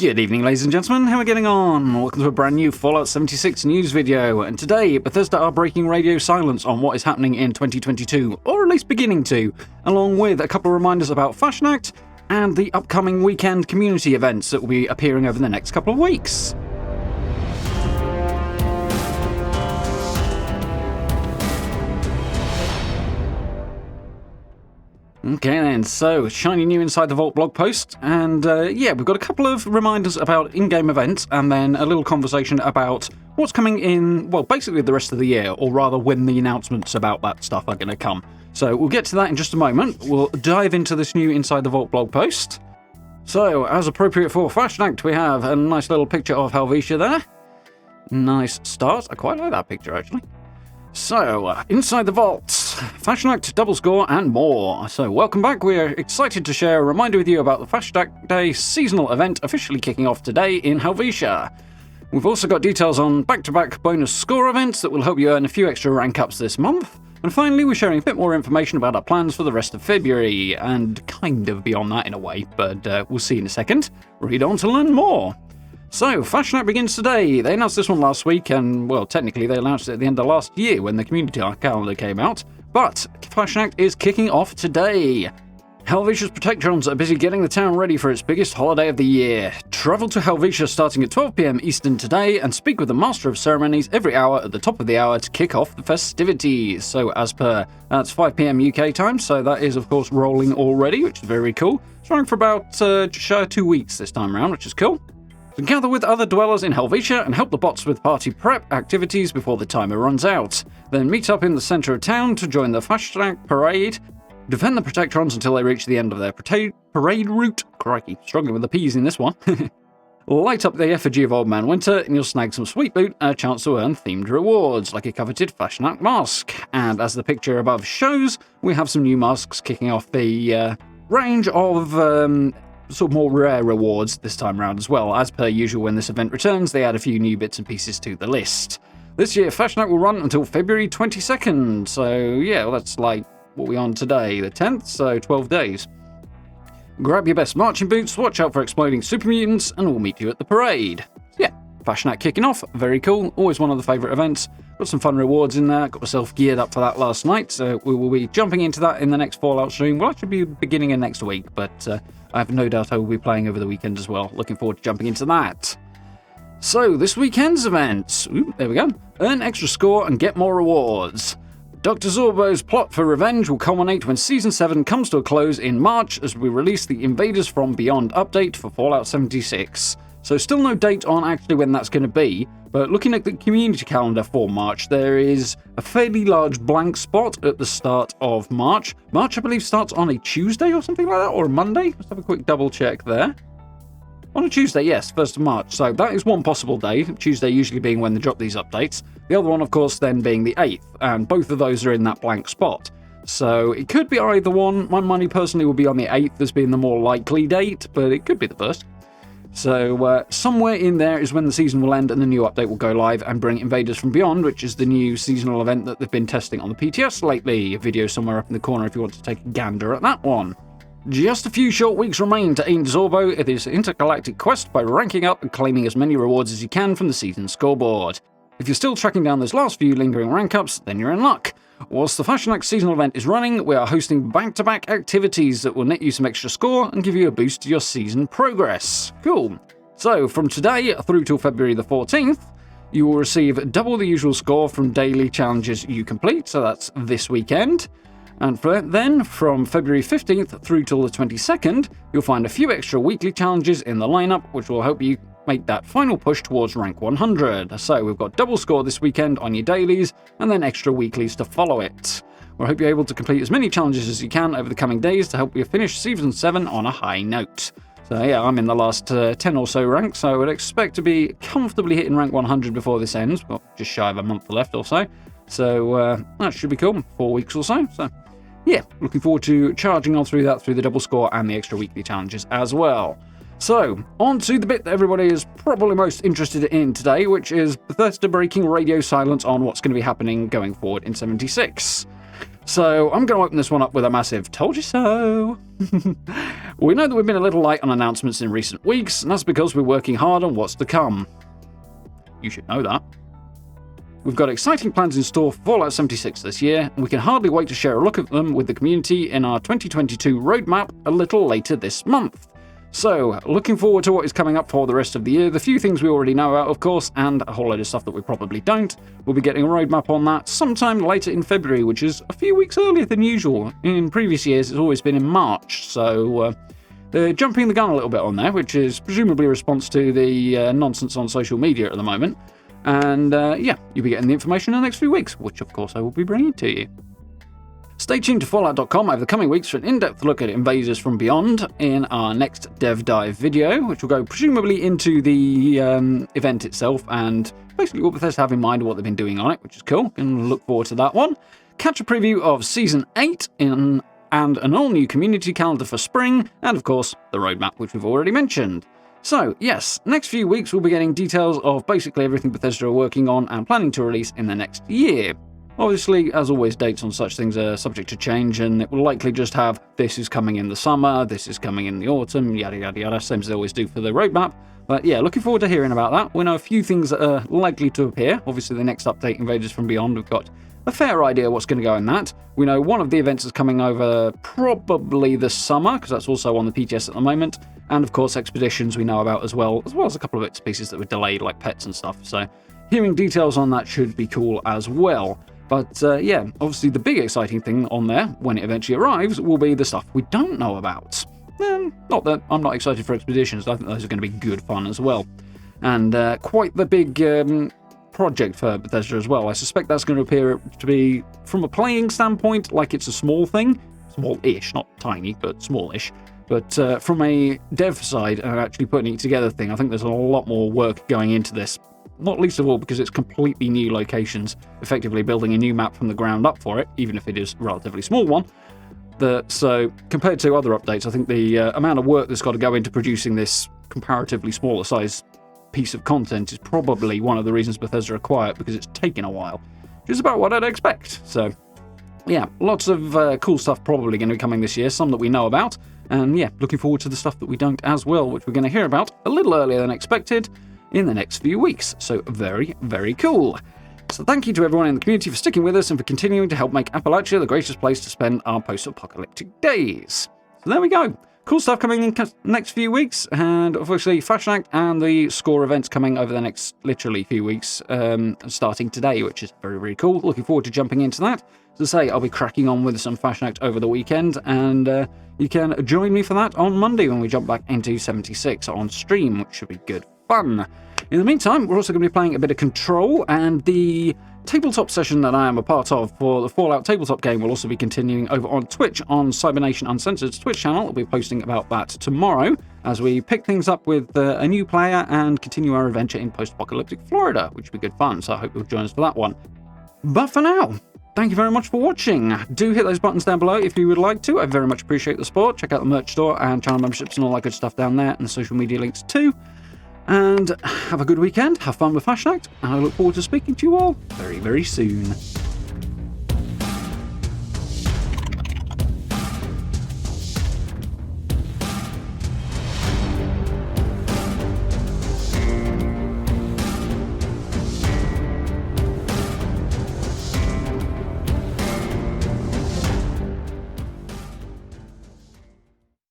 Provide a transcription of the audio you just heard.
Good evening, ladies and gentlemen. How are we getting on? Welcome to a brand new Fallout 76 news video. And today, Bethesda are breaking radio silence on what is happening in 2022, or at least beginning to, along with a couple of reminders about Fasnacht and the upcoming weekend community events that will be appearing over the next couple of weeks. Okay then, so shiny new Inside the Vault blog post, and we've got a couple of reminders about in-game events, and then a little conversation about what's coming in, well, basically the rest of the year, or rather when the announcements about that stuff are going to come. So we'll get to that in just a moment. We'll dive into this new Inside the Vault blog post. So, as appropriate for Fasnacht, we have a nice little picture of Helvetia there. Nice start. I quite like that picture, actually. So, Inside the Vault, Fasnacht, Double Score, and more. So, welcome back. We're excited to share a reminder with you about the Fasnacht Day seasonal event officially kicking off today in Helvetia. We've also got details on back-to-back bonus score events that will help you earn a few extra rank ups this month. And finally, we're sharing a bit more information about our plans for the rest of February, and kind of beyond that in a way, but we'll see in a second. Read on to learn more. So, Fasnacht begins today. They announced this one last week, and, well, technically they announced it at the end of last year when the community calendar came out. But Fasnacht is kicking off today. Helvetia's Protectrons are busy getting the town ready for its biggest holiday of the year. Travel to Helvetia starting at 12 PM Eastern today, and speak with the Master of Ceremonies every hour at the top of the hour to kick off the festivities. So, as per, that's 5 PM UK time, so that is, of course, rolling already, which is very cool. It's running for about just shy of 2 weeks this time around, which is cool. So gather with other dwellers in Helvetia and help the bots with party prep activities before the timer runs out. Then meet up in the centre of town to join the Fasnacht parade. Defend the Protectrons until they reach the end of their parade route. Crikey, struggling with the P's in this one. Light up the effigy of Old Man Winter and you'll snag some sweet loot and a chance to earn themed rewards, like a coveted Fasnacht mask. And as the picture above shows, we have some new masks kicking off the range of sort of more rare rewards this time around as well. As per usual when this event returns, they add a few new bits and pieces to the list. This year, Fasnacht will run until February 22nd, so yeah, well, that's like what we're on today, the 10th, so 12 days. Grab your best marching boots, watch out for exploding super mutants, and we'll meet you at the parade. Yeah, Fasnacht kicking off, very cool, always one of the favourite events. Got some fun rewards in there, got myself geared up for that last night, so we will be jumping into that in the next Fallout stream. We'll actually be beginning of next week, but I have no doubt I will be playing over the weekend as well. Looking forward to jumping into that. So, this weekend's events. Ooh, there we go. Earn extra score and get more rewards. Dr. Zorbo's plot for revenge will culminate when Season 7 comes to a close in March as we release the Invaders from Beyond update for Fallout 76. So still no date on actually when that's going to be, but looking at the community calendar for March, there is a fairly large blank spot at the start of March. March, I believe, starts on a Tuesday or something like that, or a Monday. Let's have a quick double check there. On a Tuesday, yes, 1st of March. So that is one possible day, Tuesday usually being when they drop these updates. The other one, of course, then being the 8th, and both of those are in that blank spot. So it could be either one. My money personally will be on the 8th as being the more likely date, but it could be the 1st. So somewhere in there is when the season will end and the new update will go live and bring Invaders from Beyond, which is the new seasonal event that they've been testing on the PTS lately. A video somewhere up in the corner if you want to take a gander at that one. Just a few short weeks remain to aid Zorbo in his intergalactic quest by ranking up and claiming as many rewards as you can from the season scoreboard. If you're still tracking down those last few lingering rank ups, then you're in luck. Whilst the Fasnacht seasonal event is running, we are hosting back-to-back activities that will net you some extra score and give you a boost to your season progress. Cool. So, from today through till February the 14th, you will receive double the usual score from daily challenges you complete, so that's this weekend. And then, from February 15th through till the 22nd, you'll find a few extra weekly challenges in the lineup, which will help you make that final push towards rank 100. So we've got double score this weekend on your dailies, and then extra weeklies to follow it. We hope you're able to complete as many challenges as you can over the coming days to help you finish Season 7 on a high note. So yeah, I'm in the last 10 or so ranks, so I would expect to be comfortably hitting rank 100 before this ends, well, just shy of a month left or so. So that should be cool, 4 weeks or so. So yeah, looking forward to charging on through that through the double score and the extra weekly challenges as well. So, on to the bit that everybody is probably most interested in today, which is Bethesda breaking radio silence on what's going to be happening going forward in 76. So I'm going to open this one up with a massive told you so. We know that we've been a little light on announcements in recent weeks, and that's because we're working hard on what's to come. You should know that. We've got exciting plans in store for Fallout 76 this year, and we can hardly wait to share a look at them with the community in our 2022 roadmap a little later this month. So, looking forward to what is coming up for the rest of the year. The few things we already know about, of course, and a whole load of stuff that we probably don't. We'll be getting a roadmap on that sometime later in February, which is a few weeks earlier than usual. In previous years, it's always been in March, so they're jumping the gun a little bit on there, which is presumably a response to the nonsense on social media at the moment. And yeah, you'll be getting the information in the next few weeks, which of course I will be bringing to you. Stay tuned to Fallout.com over the coming weeks for an in-depth look at Invaders from Beyond in our next Dev Dive video, which will go presumably into the event itself and basically what Bethesda have in mind and what they've been doing on it, which is cool, and look forward to that one. Catch a preview of Season 8 and an all-new community calendar for spring, and of course, the roadmap, which we've already mentioned. So, yes, next few weeks we'll be getting details of basically everything Bethesda are working on and planning to release in the next year. Obviously, as always, dates on such things are subject to change, and it will likely just have this is coming in the summer, this is coming in the autumn, yada yada yada, same as they always do for the roadmap. But yeah, looking forward to hearing about that. We know a few things that are likely to appear. Obviously, the next update, Invaders from Beyond, we've got a fair idea what's going to go in that. We know one of the events is coming over probably this summer, because that's also on the PTS at the moment. And of course, Expeditions we know about as well as a couple of bits and pieces that were delayed, like pets and stuff. So hearing details on that should be cool as well. But yeah, obviously the big exciting thing on there, when it eventually arrives, will be the stuff we don't know about. Not that I'm not excited for Expeditions, I think those are going to be good fun as well. And quite the big project for Bethesda as well. I suspect that's going to appear to be, from a playing standpoint, like it's a small thing. Small-ish, not tiny, but smallish. But from a dev side and actually putting it together thing, I think there's a lot more work going into this. Not least of all because it's completely new locations, effectively building a new map from the ground up for it, even if it is a relatively small one. So compared to other updates, I think the amount of work that's got to go into producing this comparatively smaller size piece of content is probably one of the reasons Bethesda are quiet, because it's taken a while, which is about what I'd expect. So yeah, lots of cool stuff probably going to be coming this year, some that we know about, and yeah, looking forward to the stuff that we don't as well, which we're going to hear about a little earlier than expected in the next few weeks. So very, very cool. So thank you to everyone in the community for sticking with us and for continuing to help make Appalachia the greatest place to spend our post-apocalyptic days. So there we go. Cool stuff coming in next few weeks, and obviously Fasnacht and the Score events coming over the next literally few weeks, starting today, which is very, very cool. Looking forward to jumping into that. As I say, I'll be cracking on with some Fasnacht over the weekend, and you can join me for that on Monday when we jump back into 76 on stream, which should be good fun. In the meantime, we're also going to be playing a bit of Control, and the tabletop session that I am a part of for the Fallout tabletop game will also be continuing over on Twitch on Cybernation Uncensored's Twitch channel. We'll be posting about that tomorrow as we pick things up with a new player and continue our adventure in post-apocalyptic Florida, which will be good fun, so I hope you'll join us for that one. But for now, thank you very much for watching. Do hit those buttons down below if you would like to. I very much appreciate the support. Check out the merch store and channel memberships and all that good stuff down there, and the social media links too. And have a good weekend, have fun with Fasnacht, and I look forward to speaking to you all very, very soon.